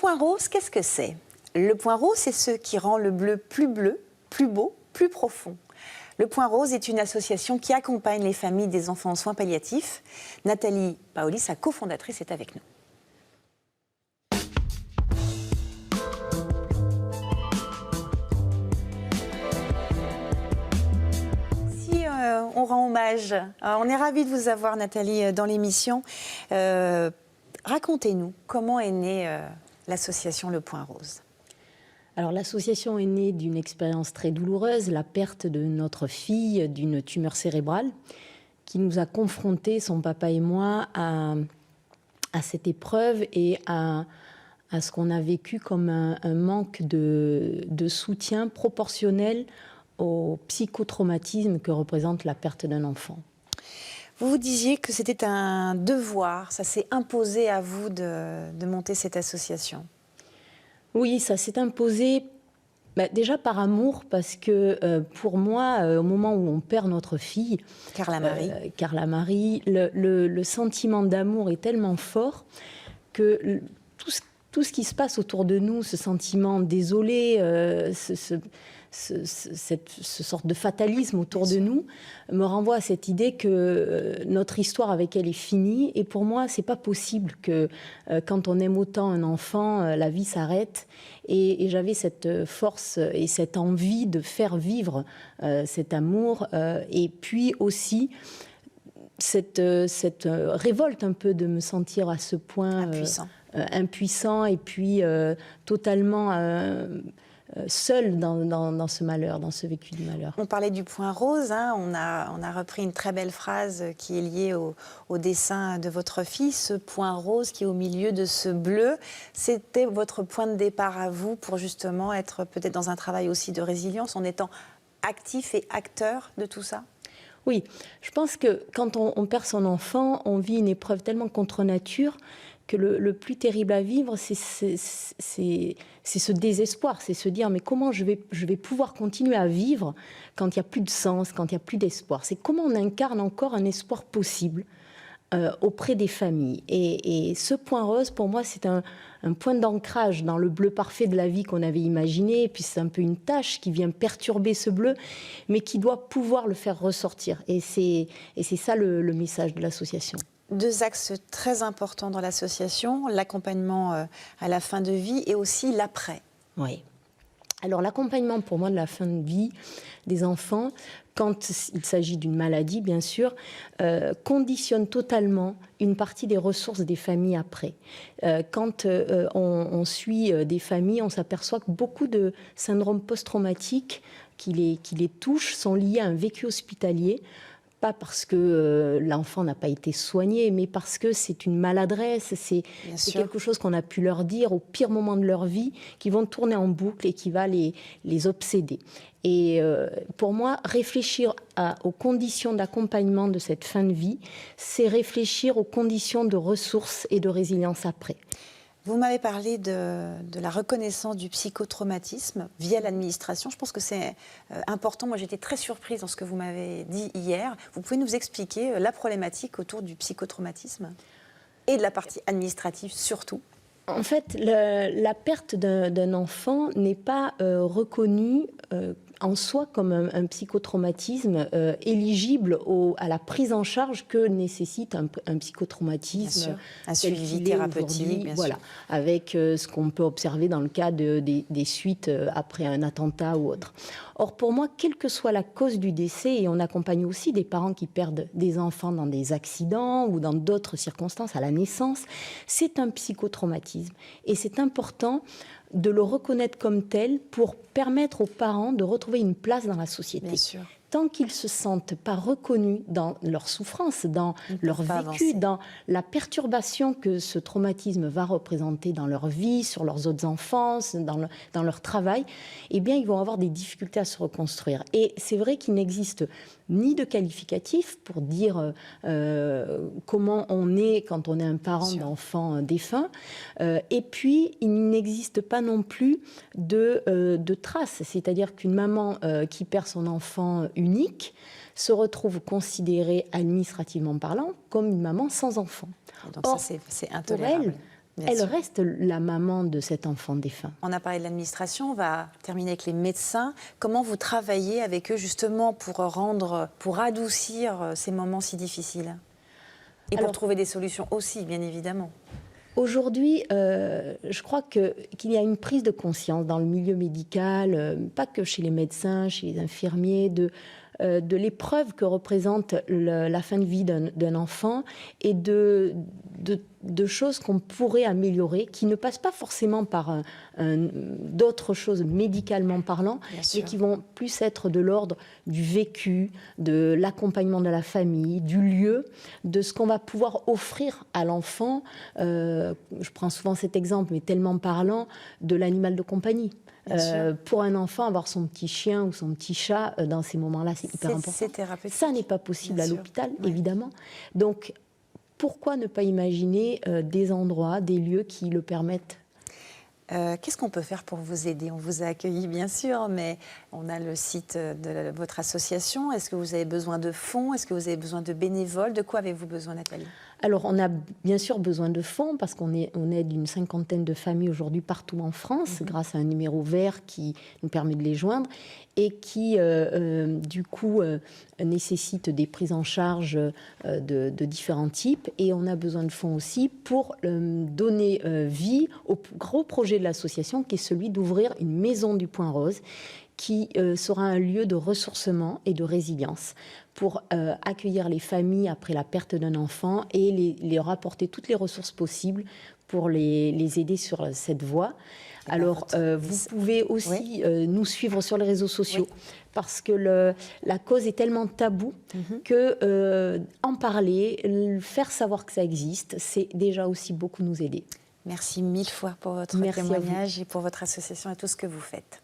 point rose, qu'est-ce que c'est? Le point rose, c'est ce qui rend le bleu, plus beau, plus profond. Le Point Rose est une association qui accompagne les familles des enfants en soins palliatifs. Nathalie Paoli, sa cofondatrice, est avec nous. Si on rend hommage, on est ravis de vous avoir, Nathalie, dans l'émission. Racontez-nous, comment est née l'association Le Point Rose? Alors l'association est née d'une expérience très douloureuse, la perte de notre fille d'une tumeur cérébrale, qui nous a confrontés, son papa et moi, à cette épreuve et à ce qu'on a vécu comme un manque de soutien proportionnel au psychotraumatisme que représente la perte d'un enfant. Vous vous disiez que c'était un devoir, ça s'est imposé à vous de monter cette association. Oui, ça s'est imposé déjà par amour, parce que pour moi, au moment où on perd notre fille, Carla Marie, le sentiment d'amour est tellement fort que tout ce qui se passe autour de nous, ce sentiment désolé, cette sorte de fatalisme autour de nous, me renvoie à cette idée que notre histoire avec elle est finie. Et pour moi, c'est pas possible que quand on aime autant un enfant, la vie s'arrête. Et j'avais cette force et cette envie de faire vivre cet amour. Et puis aussi cette révolte un peu de me sentir à ce point impuissant et puis totalement seul dans ce malheur, dans ce vécu du malheur. On parlait du point rose, hein, on a repris une très belle phrase qui est liée au dessin de votre fille, ce point rose qui est au milieu de ce bleu. C'était votre point de départ à vous pour justement être peut-être dans un travail aussi de résilience en étant actif et acteur de tout ça? Oui, je pense que quand on perd son enfant, on vit une épreuve tellement contre nature que le plus terrible à vivre, c'est ce désespoir, c'est se dire mais comment je vais pouvoir continuer à vivre quand il n'y a plus de sens, quand il n'y a plus d'espoir. C'est comment on incarne encore un espoir possible auprès des familles. Et ce point rose, pour moi, c'est un point d'ancrage dans le bleu parfait de la vie qu'on avait imaginé. Et puis c'est un peu une tache qui vient perturber ce bleu, mais qui doit pouvoir le faire ressortir. Et c'est ça le message de l'association. Deux axes très importants dans l'association, l'accompagnement à la fin de vie et aussi l'après. Oui. Alors l'accompagnement pour moi de la fin de vie des enfants, quand il s'agit d'une maladie bien sûr, conditionne totalement une partie des ressources des familles après. Quand on suit des familles, on s'aperçoit que beaucoup de syndromes post-traumatiques qui les touchent sont liés à un vécu hospitalier. Pas parce que l'enfant n'a pas été soigné, mais parce que c'est une maladresse, c'est quelque chose qu'on a pu leur dire au pire moment de leur vie, qui vont tourner en boucle et qui va les obséder. Et pour moi, réfléchir aux conditions d'accompagnement de cette fin de vie, c'est réfléchir aux conditions de ressources et de résilience après. Vous m'avez parlé de la reconnaissance du psychotraumatisme via l'administration. Je pense que c'est important. Moi, j'étais très surprise dans ce que vous m'avez dit hier. Vous pouvez nous expliquer la problématique autour du psychotraumatisme et de la partie administrative surtout? En fait, la perte d'un enfant n'est pas reconnue en soi comme un psychotraumatisme éligible à la prise en charge que nécessite un psychotraumatisme. Un suivi thérapeutique, bien voilà, sûr. avec ce qu'on peut observer dans le cas des suites après un attentat ou autre. Or, pour moi, quelle que soit la cause du décès, et on accompagne aussi des parents qui perdent des enfants dans des accidents ou dans d'autres circonstances à la naissance, c'est un psychotraumatisme. Et c'est important de le reconnaître comme tel pour permettre aux parents de retrouver une place dans la société. Bien sûr. Tant qu'ils ne se sentent pas reconnus dans leur souffrance, dans leur vécu, dans la perturbation que ce traumatisme va représenter dans leur vie, sur leurs autres enfants, dans leur travail, eh bien, ils vont avoir des difficultés à se reconstruire. Et c'est vrai qu'il n'existe ni de qualificatif pour dire comment on est quand on est un parent d'enfant défunt. Et puis, il n'existe pas non plus de traces. C'est-à-dire qu'une maman qui perd son enfant unique se retrouve considérée administrativement parlant comme une maman sans enfant. Donc or, ça, c'est intolérable. Pour elle, Bien elle sûr. reste la maman de cet enfant défunt. On a parlé de l'administration, on va terminer avec les médecins. Comment vous travaillez avec eux justement pour adoucir ces moments si difficiles? Et pour Alors, trouver des solutions aussi, bien évidemment. aujourd'hui, je crois qu'il y a une prise de conscience dans le milieu médical, pas que chez les médecins, chez les infirmiers, de l'épreuve que représente la fin de vie d'un enfant et de choses qu'on pourrait améliorer, qui ne passent pas forcément par d'autres choses médicalement parlant, Bien mais sûr. qui vont plus être de l'ordre du vécu, de l'accompagnement de la famille, du lieu, de ce qu'on va pouvoir offrir à l'enfant. Je prends souvent cet exemple, mais tellement parlant, de l'animal de compagnie. Pour un enfant, avoir son petit chien ou son petit chat dans ces moments-là, c'est hyper important. C'est thérapeutique. Ça n'est pas possible Bien à sûr. l'hôpital, Ouais. évidemment. Donc, pourquoi ne pas imaginer des endroits, des lieux qui le permettent? Qu'est-ce qu'on peut faire pour vous aider? On vous a accueilli, bien sûr, mais on a le site de votre association. Est-ce que vous avez besoin de fonds? Est-ce que vous avez besoin de bénévoles? De quoi avez-vous besoin, Nathalie? Alors, on a bien sûr besoin de fonds parce qu'on aide une cinquantaine de familles aujourd'hui partout en France grâce à un numéro vert qui nous permet de les joindre et qui, du coup, nécessite des prises en charge de différents types. Et on a besoin de fonds aussi pour donner vie au gros projet de l'association qui est celui d'ouvrir une maison du Point Rose qui sera un lieu de ressourcement et de résilience pour accueillir les familles après la perte d'un enfant et leur apporter toutes les ressources possibles pour les aider sur cette voie. Alors, vous pouvez aussi nous suivre sur les réseaux sociaux parce que la cause est tellement taboue que en parler, faire savoir que ça existe, c'est déjà aussi beaucoup nous aider. Merci mille fois pour votre Merci à vous. témoignage et pour votre association et tout ce que vous faites.